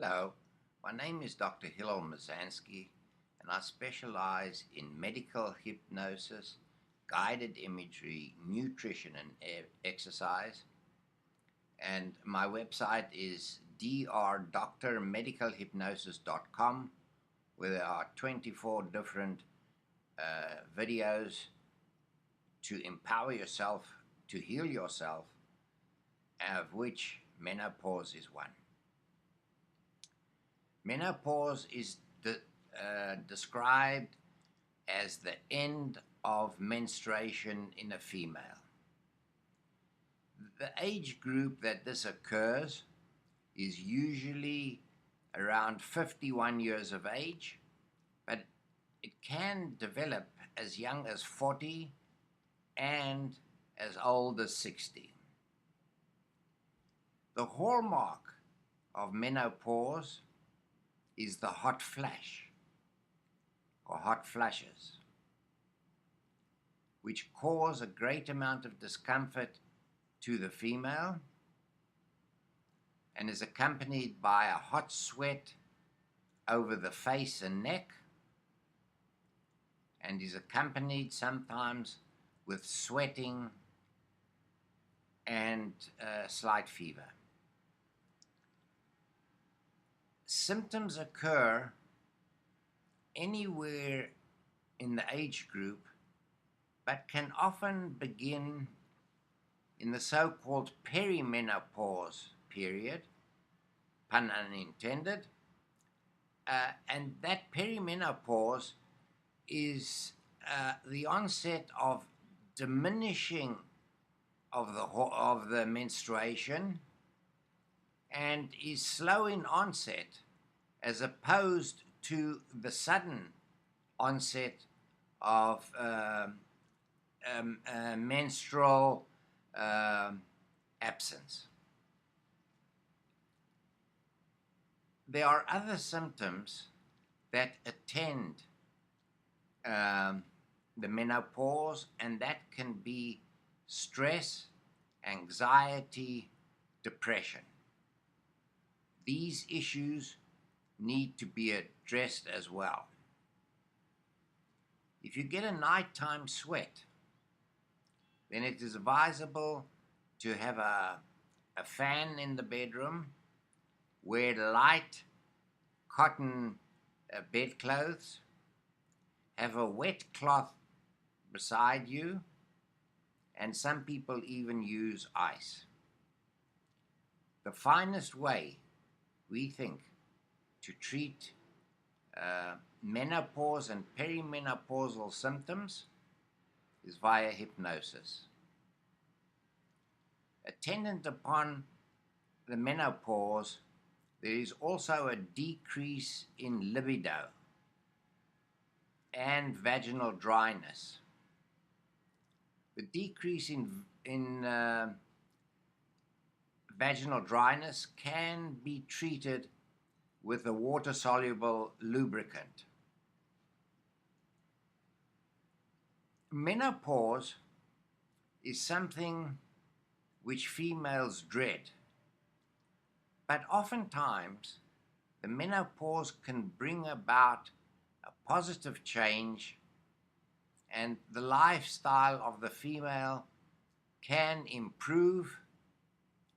Hello, my name is Dr. Hillel Mazansky, and I specialize in medical hypnosis, guided imagery, nutrition, and exercise. And my website is drdoctormedicalhypnosis.com, where there are 24 different videos to empower yourself, to heal yourself, of which menopause is one. Menopause is described as the end of menstruation in a female. The age group that this occurs is usually around 51 years of age, but it can develop as young as 40 and as old as 60. The hallmark of menopause is the hot flash or hot flashes, which cause a great amount of discomfort to the female and is accompanied by a hot sweat over the face and neck, and is accompanied sometimes with sweating and slight fever. Symptoms occur anywhere in the age group, but can often begin in the so-called perimenopause period, pun unintended, and that perimenopause is the onset of diminishing of the menstruation, and is slow in onset as opposed to the sudden onset of menstrual absence. There are other symptoms that attend the menopause, and that can be stress, anxiety, depression. These issues need to be addressed as well. If you get a nighttime sweat, then it is advisable to have a fan in the bedroom, wear light cotton bedclothes, have a wet cloth beside you, and some people even use ice. The finest way, we think, to treat menopause and perimenopausal symptoms is via hypnosis. Attendant upon the menopause, there is also a decrease in libido and vaginal dryness. The decrease in vaginal dryness can be treated with a water-soluble lubricant. Menopause is something which females dread, but oftentimes the menopause can bring about a positive change, and the lifestyle of the female can improve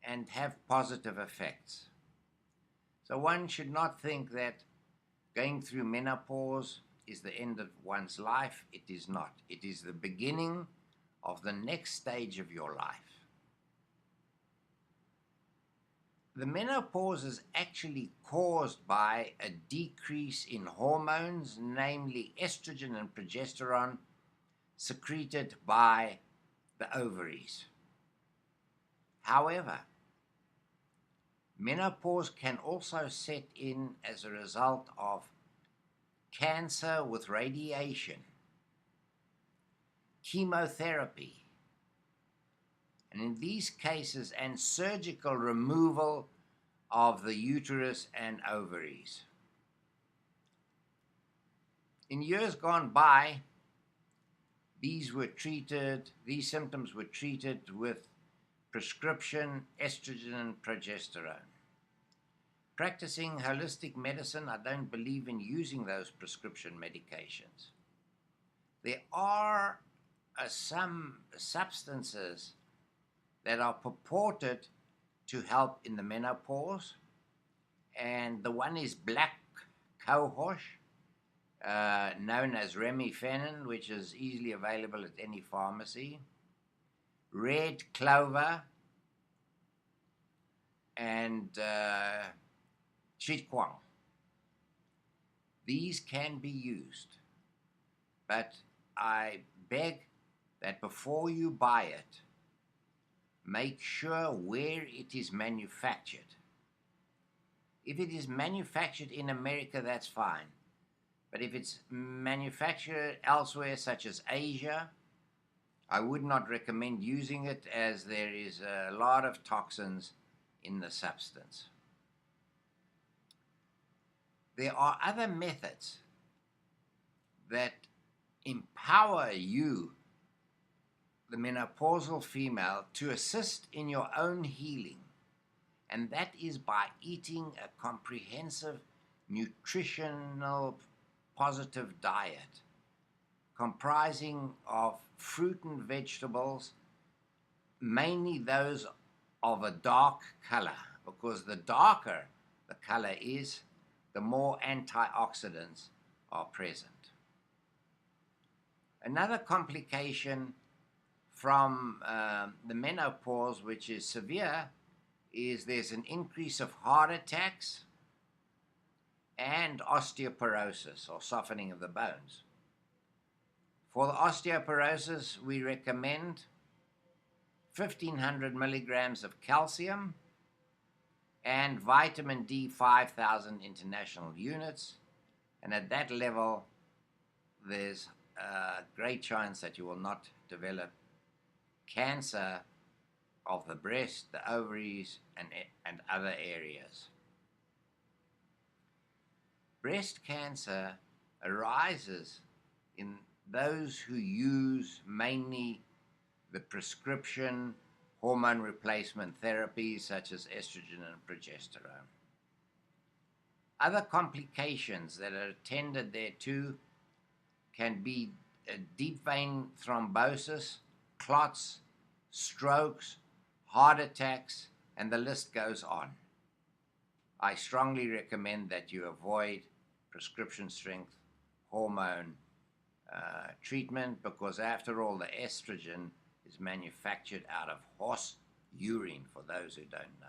and have positive effects. So one should not think that going through menopause is the end of one's life. It is not. It is the beginning of the next stage of your life. The menopause is actually caused by a decrease in hormones, namely estrogen and progesterone, secreted by the ovaries. However, menopause can also set in as a result of cancer with radiation, chemotherapy, and in these cases, and surgical removal of the uterus and ovaries. In years gone by, these symptoms were treated with prescription estrogen and progesterone. Practicing holistic medicine, I don't believe in using those prescription medications. There are some substances that are purported to help in the menopause, and the one is black cohosh, known as remifenin, which is easily available at any pharmacy, red clover, and chikwang. These can be used, but I beg that before you buy it, make sure where it is manufactured. If it is manufactured in America, that's fine. But if it's manufactured elsewhere, such as Asia, I would not recommend using it, as there is a lot of toxins in the substance. There are other methods that empower you, the menopausal female, to assist in your own healing. And that is by eating a comprehensive, nutritional, positive diet comprising of fruit and vegetables, mainly those of a dark color, because the darker the color is, the more antioxidants are present. Another complication from the menopause, which is severe, is there's an increase of heart attacks and osteoporosis, or softening of the bones. For the osteoporosis, we recommend 1,500 milligrams of calcium and vitamin D 5,000 international units. And at that level, there's a great chance that you will not develop cancer of the breast, the ovaries, and other areas. Breast cancer arises in those who use mainly the prescription hormone replacement therapies such as estrogen and progesterone. Other complications that are attended thereto can be deep vein thrombosis, clots, strokes, heart attacks, and the list goes on. I strongly recommend that you avoid prescription strength hormone treatment, because after all, the estrogen is manufactured out of horse urine, for those who don't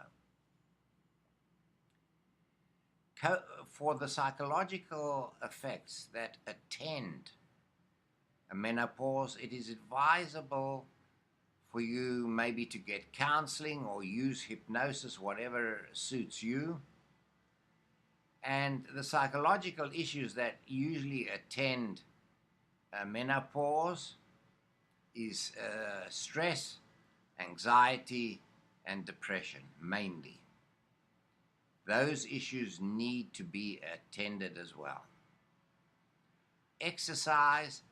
know. For the psychological effects that attend a menopause, it is advisable for you maybe to get counseling or use hypnosis, whatever suits you. And the psychological issues that usually attend menopause is stress, anxiety, and depression, mainly. Those issues need to be attended as well. Exercise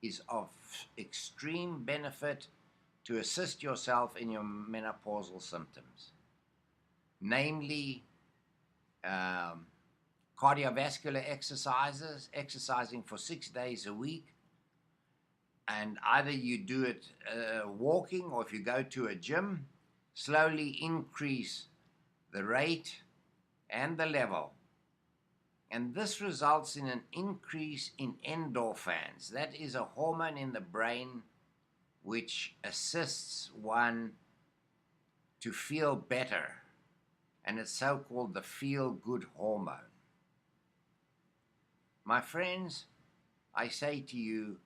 is of extreme benefit to assist yourself in your menopausal symptoms, namely cardiovascular exercises, exercising for 6 days a week, and either you do it walking, or if you go to a gym, slowly increase the rate and the level. And this results in an increase in endorphins. That is a hormone in the brain which assists one to feel better, and it's so-called the feel-good hormone. My friends, I say to you,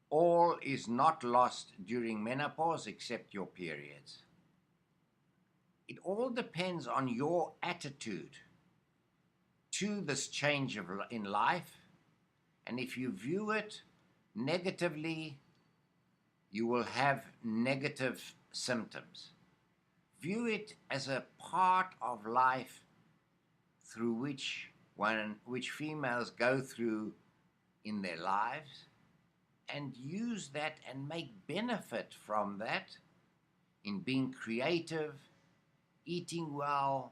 all is not lost during menopause except your periods. It all depends on your attitude to this change in life, and if you view it negatively, you will have negative symptoms. View it as a part of life through which females go through in their lives, and use that and make benefit from that in being creative, eating well,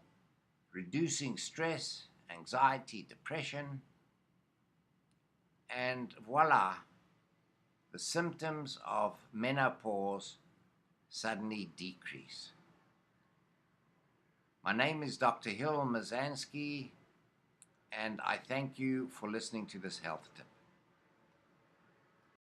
reducing stress, anxiety, depression, and voila, the symptoms of menopause suddenly decrease. My name is Dr. Hill Mazansky, and I thank you for listening to this health tip.